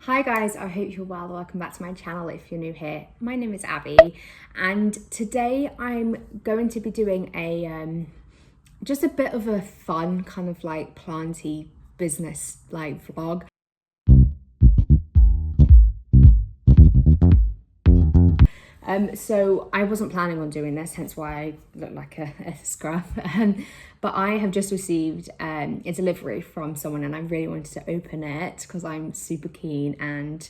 Hi guys, I hope you're well. Welcome back to my channel if you're new here. My name is Abby and today I'm going to be doing a just a bit of a fun kind of like planty business like vlog. So I wasn't planning on doing this, hence why I look like a scrub. But I have just received a delivery from someone and I really wanted to open it because I'm super keen and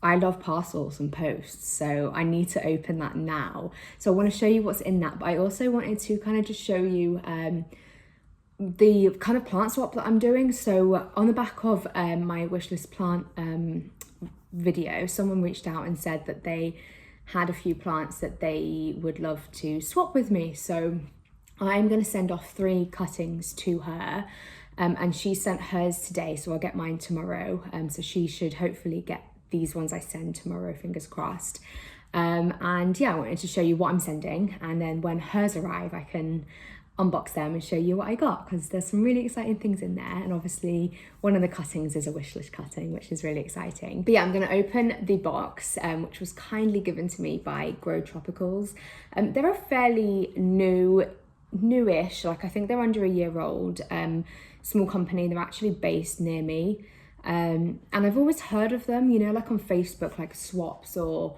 I love parcels and posts, so I need to open that now. So I want to show you what's in that, but I also wanted to kind of just show you the kind of plant swap that I'm doing. So on the back of my wishlist plant video, someone reached out and said that they had a few plants that they would love to swap with me. So I'm going to send off 3 cuttings to her and she sent hers today, so I'll get mine tomorrow. So she should hopefully get these ones I send tomorrow, fingers crossed. And yeah, I wanted to show you what I'm sending, and then when hers arrive I can unbox them and show you what I got, because there's some really exciting things in there. And obviously one of the cuttings is a wishlist cutting, which is really exciting. But yeah, I'm going to open the box which was kindly given to me by GrowTropicals. They're a fairly newish, like I think they're under a year old, small company. They're actually based near me, and I've always heard of them, you know, like on Facebook, like swaps or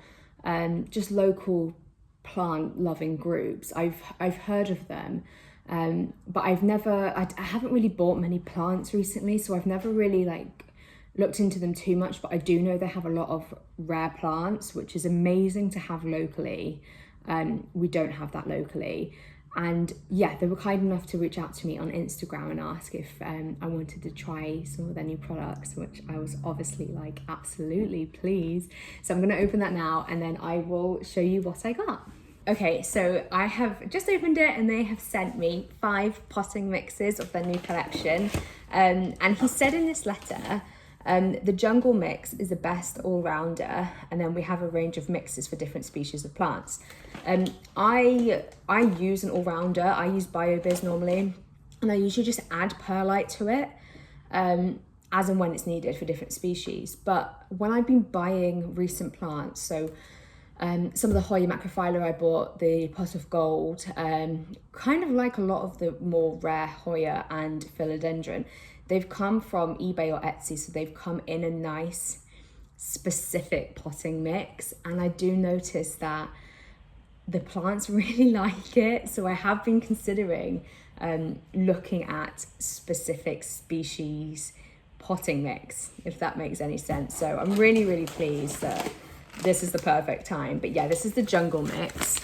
just local plant loving groups. I've heard of them, but I haven't really bought many plants recently, so I've never really like looked into them too much. But I do know they have a lot of rare plants, which is amazing to have locally. We don't have that locally. And yeah, they were kind enough to reach out to me on Instagram and ask if I wanted to try some of their new products, which I was obviously like, absolutely, please. So I'm going to open that now and then I will show you what I got. Okay, so I have just opened it and they have sent me 5 potting mixes of their new collection. And he said in this letter, the jungle mix is the best all-rounder, and then we have a range of mixes for different species of plants. I use an all-rounder. I use BioBiz normally, and I usually just add perlite to it as and when it's needed for different species. But when I've been buying recent plants, so some of the Hoya macrophylla I bought, the pot of gold, kind of like a lot of the more rare Hoya and philodendron, they've come from eBay or Etsy, so they've come in a nice specific potting mix. And I do notice that the plants really like it. So I have been considering looking at specific species potting mix, if that makes any sense. So I'm really, really pleased that this is the perfect time. But yeah, this is the jungle mix.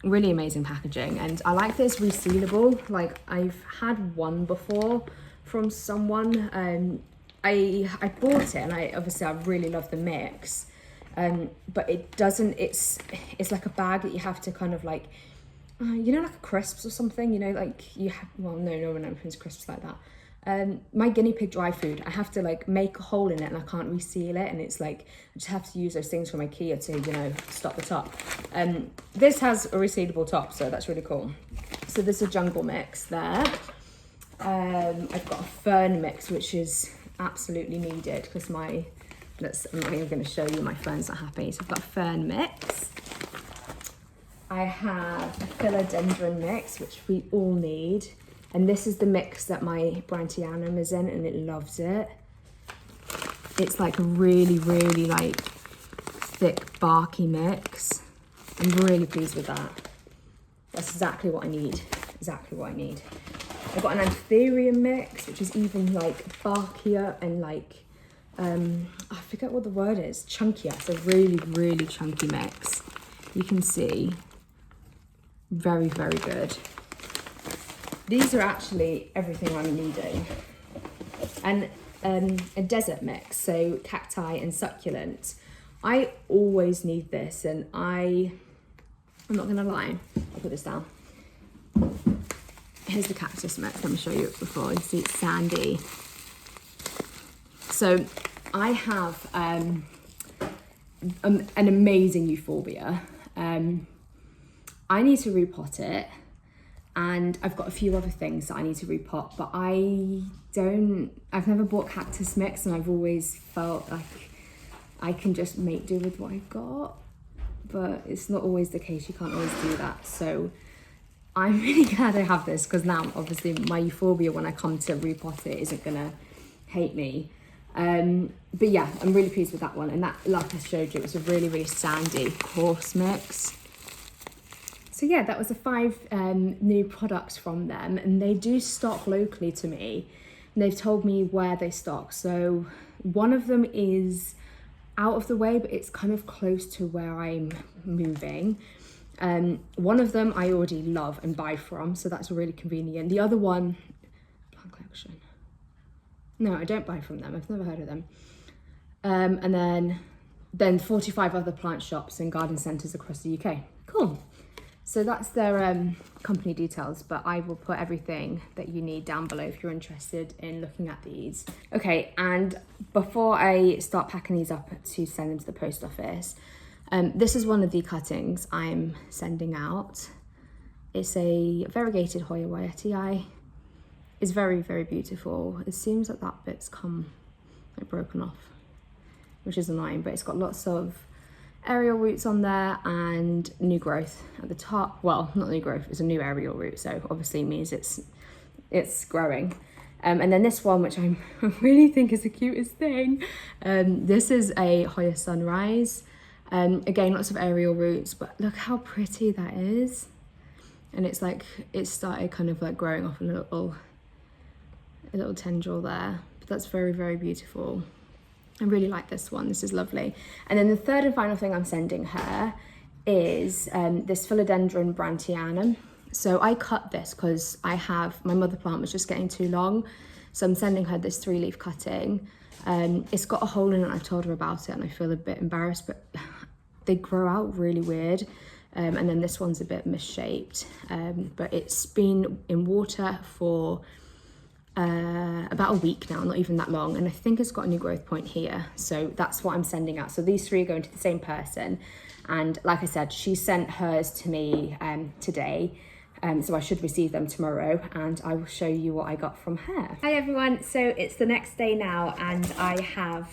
Really amazing packaging, and I like this resealable. Like I've had one before from someone. I bought it and I really love the mix, but it doesn't, it's like a bag that you have to kind of like you know, like a crisps or something, you know, like you have, well, no one opens crisps like that. My guinea pig dry food, I have to like make a hole in it and I can't reseal it, and it's like I just have to use those things from IKEA to, you know, stop the top. This has a resealable top, so that's really cool. So there's a jungle mix there. I've got a fern mix, which is absolutely needed because I'm not even going to show you, my fern's not happy. So I've got a fern mix. I have a philodendron mix, which we all need. And this is the mix that my Brandtianum is in, and it loves it. It's like a really, really like thick, barky mix. I'm really pleased with that. That's exactly what I need. Exactly what I need. I've got an Anthurium mix, which is even like barkier and like, I forget what the word is, chunkier. It's a really, really chunky mix. You can see, very, very good. These are actually everything I'm needing. And a desert mix, so cacti and succulents. I always need this, and I'm not gonna lie, I'll put this down. Here's the cactus mix, let me show you it before. You see it's sandy. So I have an amazing euphorbia. I need to repot it. And I've got a few other things that I need to repot, but I've never bought cactus mix, and I've always felt like I can just make do with what I've got, but it's not always the case. You can't always do that. So I'm really glad I have this, because now obviously my euphorbia, when I come to repot it, isn't gonna hate me. But yeah, I'm really pleased with that one. And that, like I showed you, it was a really, really sandy, coarse mix. So yeah, that was the 5 new products from them, and they do stock locally to me. And they've told me where they stock. So one of them is out of the way, but it's kind of close to where I'm moving. One of them I already love and buy from, so that's really convenient. The other one, Plant Collection. No, I don't buy from them. I've never heard of them. And then 45 other plant shops and garden centres across the UK. Cool. So that's their company details, but I will put everything that you need down below if you're interested in looking at these. Okay, and before I start packing these up to send them to the post office, this is one of the cuttings I'm sending out. It's a variegated Hoya Waiatii. It's very, very beautiful. It seems that that bit's come like broken off, which is annoying, but it's got lots of aerial roots on there and new growth at the top. Well, not new growth, it's a new aerial root, so obviously means it's growing. And then this one, which I really think is the cutest thing, this is a Hoya Sunrise. Again, lots of aerial roots, but look how pretty that is. And it's like, it started kind of like growing off a little tendril there, but that's very, very beautiful. I really like this one. This is lovely. And then the third and final thing I'm sending her is this Philodendron Brantianum. So I cut this because my mother plant was just getting too long. So I'm sending her this 3-leaf cutting. It's got a hole in it. I've told her about it and I feel a bit embarrassed, but they grow out really weird. And then this one's a bit misshaped, but it's been in water for about a week now, not even that long, and I think it's got a new growth point here, so that's what I'm sending out. So these 3 are going to the same person, and like I said, she sent hers to me today, so I should receive them tomorrow, and I will show you what I got from her. Hi everyone, so it's the next day now, and I have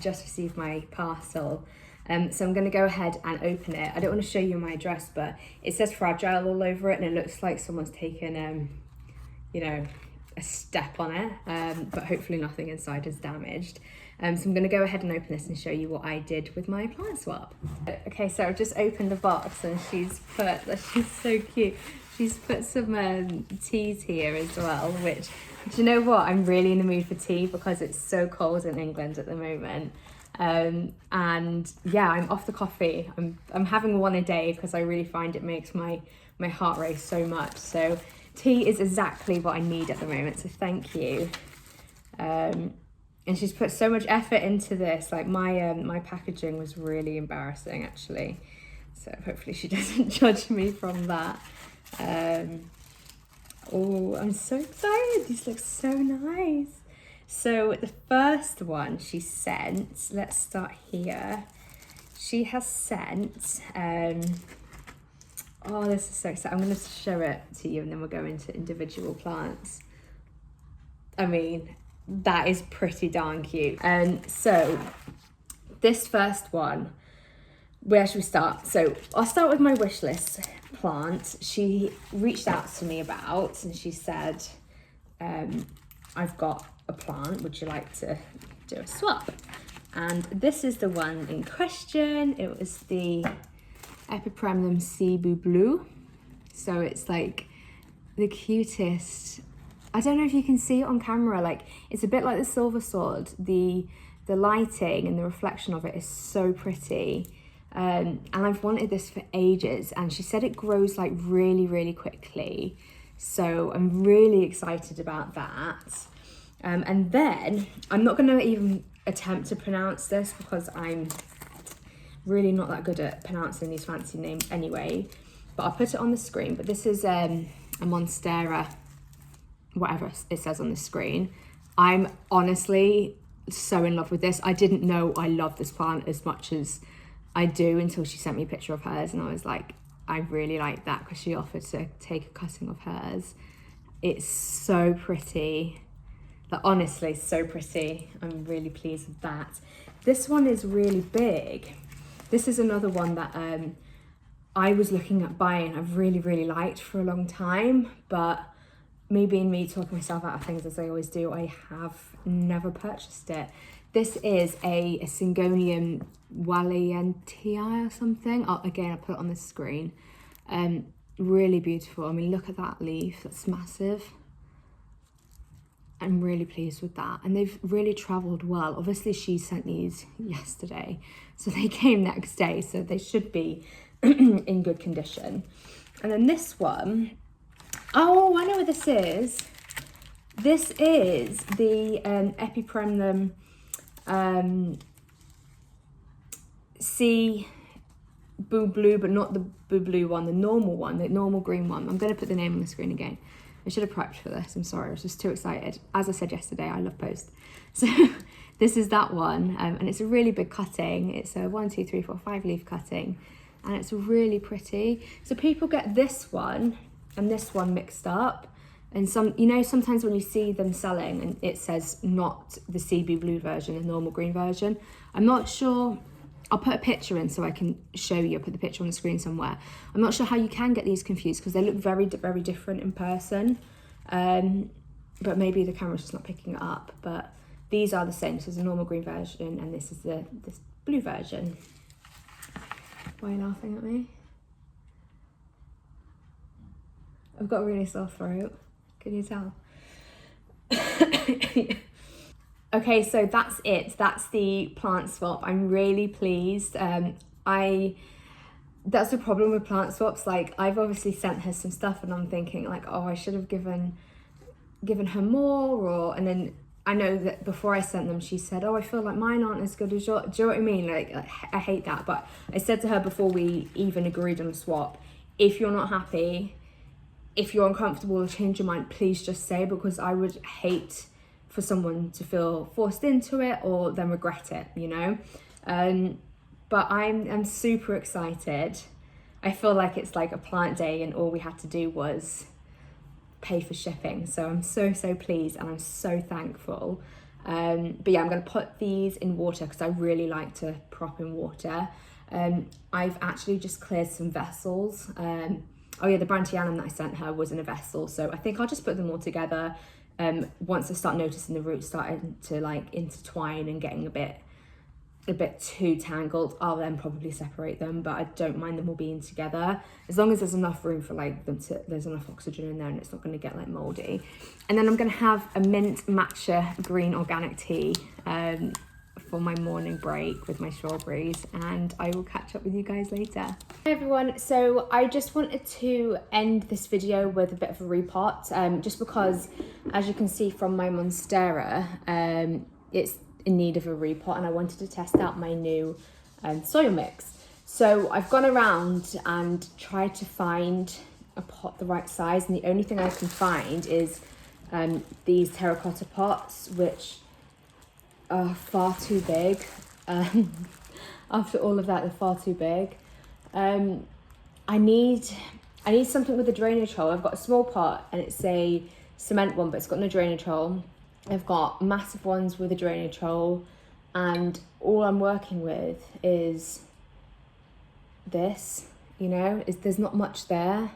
just received my parcel. So I'm going to go ahead and open it. I don't want to show you my address, but it says fragile all over it, and it looks like someone's taken you know, a step on it, but hopefully nothing inside is damaged. So I'm going to go ahead and open this and show you what I did with my plant swap. Okay, so I've just opened the box, and she's so cute. She's put some teas here as well, which, do you know what? I'm really in the mood for tea because it's so cold in England at the moment. And yeah, I'm off the coffee. I'm having one a day because I really find it makes my heart race so much. So tea is exactly what I need at the moment, so thank you. And she's put so much effort into this. Like my packaging was really embarrassing actually, so hopefully she doesn't judge me from that. Oh, I'm so excited. These look so nice. So the first one she sent, let's start here. She has sent oh, this is so exciting. I'm going to show it to you and then we'll go into individual plants. I mean, that is pretty darn cute. So this first one, where should we start? So I'll start with my wish list plant. She reached out to me about, and she said, I've got a plant, would you like to do a swap? And this is the one in question. It was the Epipremnum Cebu Blue. So it's like the cutest. I don't know if you can see it on camera, like it's a bit like the silver sword. The lighting and the reflection of it is so pretty. And I've wanted this for ages, and she said it grows like really, really quickly. So I'm really excited about that. And then I'm not gonna even attempt to pronounce this because I'm really not that good at pronouncing these fancy names anyway, but I'll put it on the screen. But this is a monstera, whatever it says on the screen. I'm honestly so in love with this. I didn't know I love this plant as much as I do until she sent me a picture of hers, and I was like, I really like that because she offered to take a cutting of hers. It's so pretty. Like, honestly, so pretty. I'm really pleased with that. This one is really big. This is another one that I was looking at buying. I've really liked for a long time, but me being me, talking myself out of things as I always do, I have never purchased it. This is a Syngonium Wallientii or something. Oh, again, I'll put it on the screen. Really beautiful. I mean, look at that leaf, that's massive. I'm really pleased with that. And they've really traveled well. Obviously, she sent these yesterday, so they came next day, so they should be in good condition. And then this one, oh, I know what this is. This is the Epipremnum Sea Boo Blue, but not the Boo Blue one, the normal green one. I'm going to put the name on the screen again. I should have prepped for this. I'm sorry, I was just too excited. As I said yesterday, I love post. So this is that one, and it's a really big cutting. It's a 1, 2, 3, 4, 5 leaf cutting, and it's really pretty. So people get this one and this one mixed up. And some, you know, sometimes when you see them selling and it says not the CB blue version, the normal green version. I'm not sure, I'll put a picture in so I can show you, I'll put the picture on the screen somewhere. I'm not sure how you can get these confused because they look very different in person. But maybe the camera's just not picking it up. But these are the same, so there's a normal green version and this is this blue version. Why are you laughing at me? I've got a really sore throat. Can you tell? Okay, so that's it. That's the plant swap. I'm really pleased. That's the problem with plant swaps. Like, I've obviously sent her some stuff and I'm thinking like, oh, I should have given her more, and then I know that before I sent them, she said, oh, I feel like mine aren't as good as yours. Do you know what I mean? Like, I hate that. But I said to her before we even agreed on a swap, if you're not happy, if you're uncomfortable or change your mind, please just say, because I would hate for someone to feel forced into it or then regret it, you know? But I'm super excited. I feel like it's like a plant day and all we had to do was pay for shipping. So I'm so pleased and I'm so thankful. But yeah, I'm gonna put these in water because I really like to prop in water. I've actually just cleared some vessels. Oh yeah, the Brantianum that I sent her was in a vessel, so I think I'll just put them all together. Once I start noticing the roots starting to like intertwine and getting a bit too tangled, I'll then probably separate them, but I don't mind them all being together as long as there's enough room for like there's enough oxygen in there and it's not going to get like moldy. And then I'm going to have a mint matcha green organic tea for my morning break with my strawberries, and I will catch up with you guys later. Hi everyone, so I just wanted to end this video with a bit of a repot, just because as you can see from my monstera, it's in need of a repot and I wanted to test out my new soil mix. So I've gone around and tried to find a pot the right size, and the only thing I can find is these terracotta pots, which are far too big. After all of that, they're far too big. I need something with a drainage hole. I've got a small pot and it's a cement one, but it's got no drainage hole. I've got massive ones with a drainage hole, and all I'm working with is this, you know, there's not much there,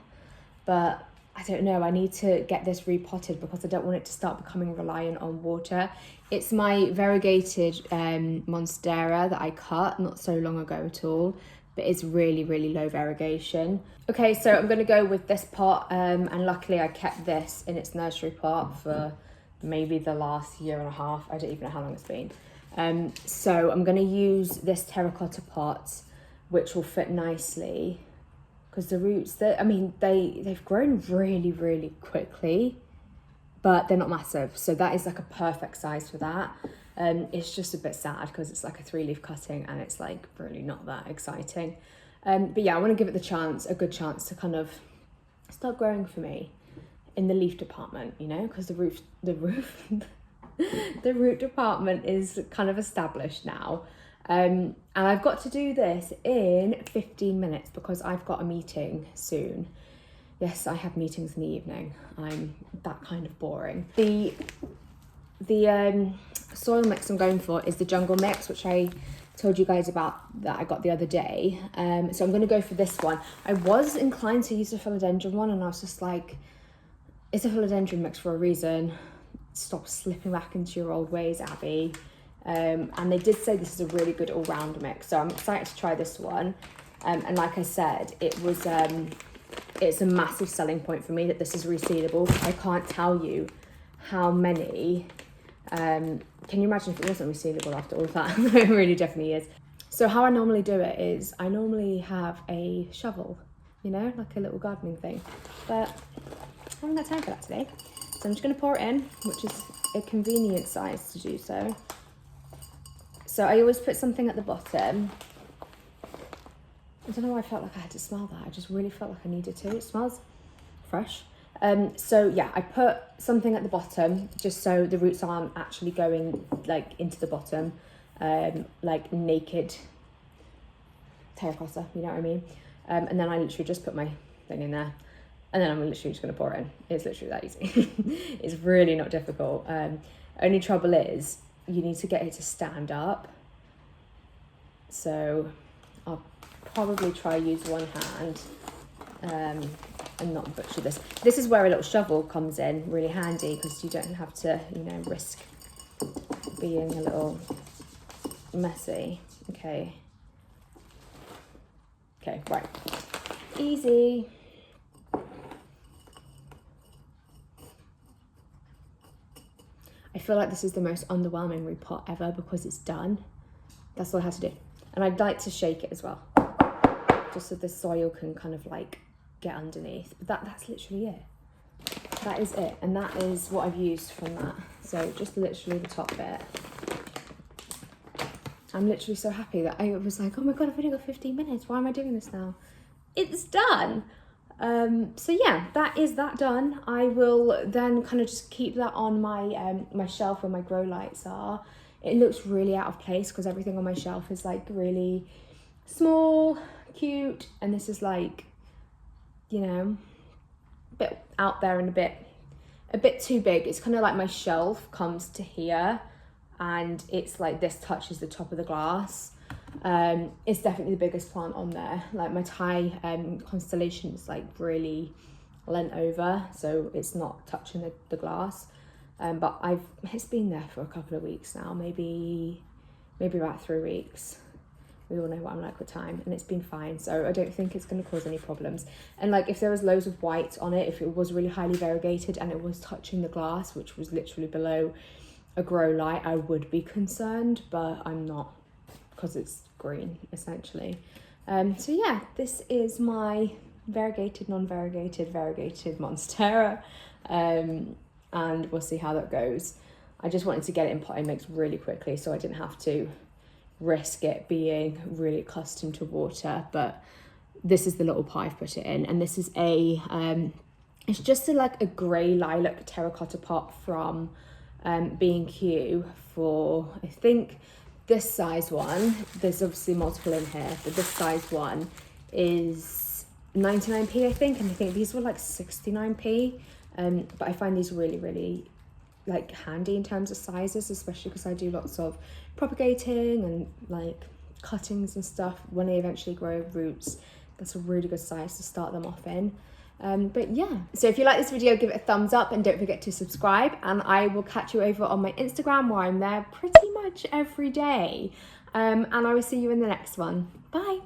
but I don't know, I need to get this repotted because I don't want it to start becoming reliant on water. It's my variegated monstera that I cut not so long ago at all, but it's really low variegation. Okay, so I'm gonna go with this pot, and luckily I kept this in its nursery pot for maybe the last year and a half. I don't even know how long it's been. So I'm gonna use this terracotta pot, which will fit nicely because the roots, they've grown really quickly, but they're not massive. So that is like a perfect size for that. It's just a bit sad because it's like a 3-leaf cutting and it's like really not that exciting. But yeah, I want to give it a good chance to kind of start growing for me in the leaf department, you know, because the root department is kind of established now. And I've got to do this in 15 minutes because I've got a meeting soon. Yes, I have meetings in the evening. I'm that kind of boring. The soil mix I'm going for is the jungle mix, which I told you guys about that I got the other day. So I'm going to go for this one. I was inclined to use the philodendron one, and I was just like, it's a philodendron mix for a reason. Stop slipping back into your old ways, Abby. And they did say this is a really good all-round mix, so I'm excited to try this one. And like I said, it's a massive selling point for me that this is reseedable. I can't tell you how many. Can you imagine if it wasn't resealable after all of that? It really definitely is. So how I normally do it is I normally have a shovel, you know, like a little gardening thing, but I haven't got time for that today. So I'm just going to pour it in, which is a convenient size to do so. So I always put something at the bottom. I don't know why I felt like I had to smell that. I just really felt like I needed to. It smells fresh. So yeah, I put something at the bottom just so the roots aren't actually going like into the bottom, like naked terracotta, you know what I mean? And then I literally just put my thing in there, and then I'm literally just going to pour it in. It's literally that easy. It's really not difficult. Only trouble is you need to get it to stand up. So I'll probably try use one hand and not butcher this. This is where a little shovel comes in really handy, because you don't have to, you know, risk being a little messy. Okay, right, easy. I feel like this is the most underwhelming repot ever because it's done. That's all I had to do. And I'd like to shake it as well, just so the soil can kind of like get underneath. But that's literally it. That is it. And that is what I've used from that. So just literally the top bit. I'm literally so happy that I was like, oh my God, I've only got 15 minutes. Why am I doing this now? It's done. So yeah, that is that done. I will then kind of just keep that on my my shelf where my grow lights are. It looks really out of place because everything on my shelf is like really small, cute, and this is like, you know, a bit out there and a bit too big. It's kind of like my shelf comes to here and it's like this touches the top of the glass. It's definitely the biggest plant on there. Like my Thai constellation is like really leant over, so it's not touching the glass. But it's been there for a couple of weeks now, maybe about 3 weeks. We all know what I'm like with time, and it's been fine, so I don't think it's going to cause any problems. And like if there was loads of white on it, if it was really highly variegated and it was touching the glass, which was literally below a grow light, I would be concerned, but I'm not, because it's green essentially. So yeah, this is my variegated, non-variegated, variegated monstera, and we'll see how that goes. I just wanted to get it in potting mix really quickly so I didn't have to risk it being really accustomed to water. But this is the little pot I've put it in, and this is it's just like a grey lilac terracotta pot from B&Q for, I think, this size one. There's obviously multiple in here, but this size one is 99p, I think, and I think these were like 69p. But I find these really, really like handy in terms of sizes, especially because I do lots of propagating and like cuttings and stuff. When I eventually grow roots, that's a really good size to start them off in. But yeah, so if you like this video, give it a thumbs up and don't forget to subscribe, and I will catch you over on my Instagram where I'm there pretty much every day. And I will see you in the next one. Bye.